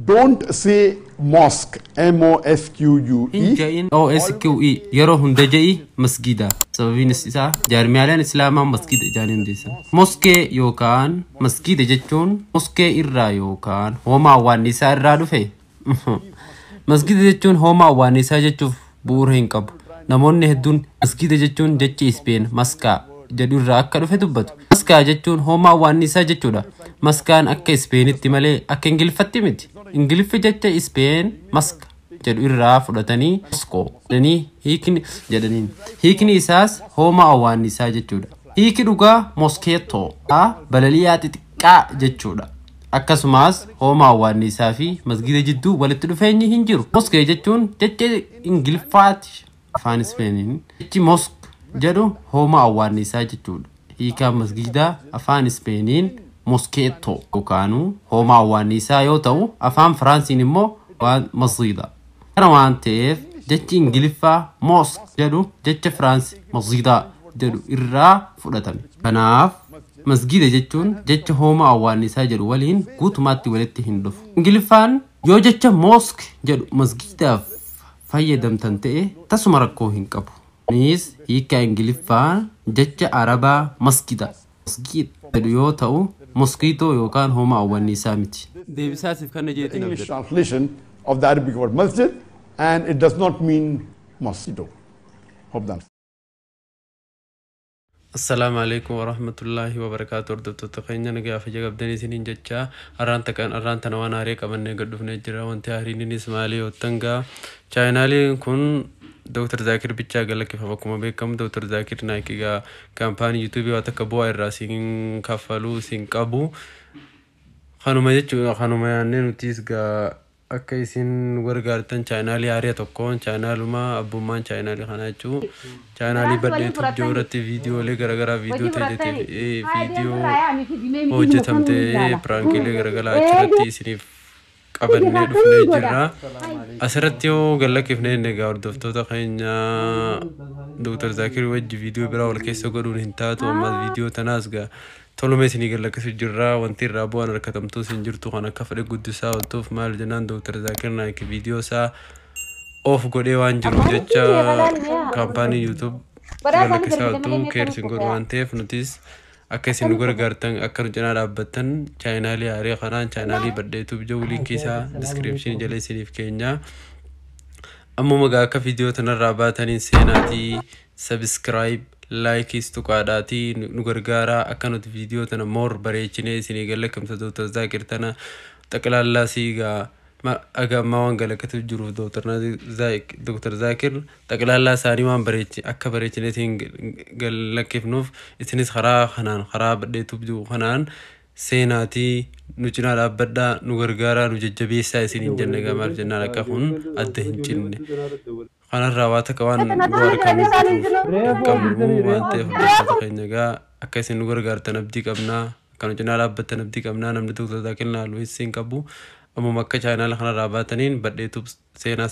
don't say mosque, M-O-S-Q-U-E. Hinjain O-S-Q-E yeroo hunda ja'i masgida. Sababiin isaa jaarmiyaaleen islaamaa masgida jaanii hundeessan. Moskee yookaan masgida jechuun moskee irraa yookaan hooma awwaannisaa irraa dhufe. Masgida jechuun hooma awwaannisaa jechuuf bu'uura hin qabu. Namoonni hedduun masgida jechuun jecha Ispeen maskaa jedhu irraa akka dhufe dubbatu. Maskaa jechuun hooma awwaannisaa jechuudha. Maskaan akka Ispeenitti malee akka Ingiliffatti miti. Ingiliffi jecha Ispeen maska jedhu irraa fudhatanii moskoo jedhanii hiikni jedhaniin. Hiikni isaas hooma awwaannisaa jechuudha. Hiiki dhugaa moskeetoo balaliyaa xixiqqaa jechuudha. Akkasumas hooma awwaannisaa fi masgida jidduu walitti dhufeenyi hin jiru. Moskee jechuun jecha Ingiliffaati afaan Ispeeniin. Jechi mosk jedhu hooma awwaannisaa jechuudha. Hiikaan masgidaa afaan Ispeeniin moskeetoo yookaan hooma awwaannisaa yoo ta'u afaan Firaansiin immoo waan masgida. Kana waan ta'eef jechi Ingiliffaa mosk jedhu jecha Firaansi masgidaa jedhu irraa fudhatame. Kanaaf masgida jechuun jecha hooma awwaannisaa jedhu waliin guutumaatti walitti hin dhufu. Ingiliffaan yoo jecha mosk jedhu masgidaaf fayyadamtan ta'e tasuma rakkoo hin qabu. Kunis hiika Ingiliffaa jecha Arabaa masgida jedhu yoo ta'u mosquito yookaan hooma awwaannisaa miti. Deebisaasiif kan jeetiin English translation of the Arabic word masjid, and it does not mean mosquito. Hope that. Assalamu alaikum wa rahmatullahi wa barakatuh. Hordoftoota keenya nagaa fi jabdanii isiniin jecha arraanta waan haarii qabannee gad dhufnee jira. Wanti haariin Ismaa'ilii Ottangaa chaayinaaliin kun Dr. Zakir bichaa galakkifama akkuma beekamu Dr. Zakir naakigaa kaampaanii YouTube waan akka bu'aa irraa siin kaffalu siin qabu. Kanuma jechuudha kanuma yaannee nutis gaa akka isin gargaartan chaayinaalii haarii tokkoon chaayinaaluma abbummaan chaayinaalii kana jechuun chaayinaalii badheetu ijoorratti viidiyoolee garagaraa viidiyoo ta'eetii viidiyoo hojjetamtee piraankiilee garagaraa achirratti isiniif qabannee dhufnee jirra. Asirratti yoo gallakkifnee egaa hordoftoota keenya Dr. Zakir wajji viidiyoo biraa wal keessa godhuun hin taatu ammas viidiyoo tanaas gaa tolume isinii gallakkisu jirra. Wanti irraa bu'aan harkatamtuu isin jirtu kan akka fedhe guddisaa wantuuf maal jennaan Dr. Zakir naayiki viidiyoo isaa of godhee waan jiru jecha kaampaanii YouTube gallakkisaa wantuu keersin godhu waan ta'eef nutis akka isin nu gargaartan akka nu cinaa dhaabbattan chaayinaalii haarii kanaan chaayinaalii badheetuuf jiru liinkii isaa diskiripshinii jala isiniif keenya. Ammuma gaa akka viidiyoo tanarraa baataniin seenaatii subscribe like istuqaadhaatii nu gargaaraa akka nuti viidiyoo tana moor bareechinee isinii gallakkifamsa Dr. Zakir tana xaqlaallaa siigaa agamma waan galakkatuuf jiruuf Dr. Zakir xaqlaallaa isaanii waan akka bareechinee isin gallakkifnuuf isinis karaa badheetuuf jiru kanaan seenaatii nu cinaa dhaabbadhaa nu gargaaraa nu jajjabeessaa isiniin jenne gamaal jennaan akka kun adda hin cinne. Kanarraa waa takka waan bu'aa qabnu waan ta'eef hordoftoota keenya gaa akka isin nu gargaartan abdii qabnaa akka nu cinaa dhaabbattan abdii qabnaa namni Dr. Zakir naalu hin qabu. Ammuma akka chaayinaala kanarraa baataniin badheetuuf seenaa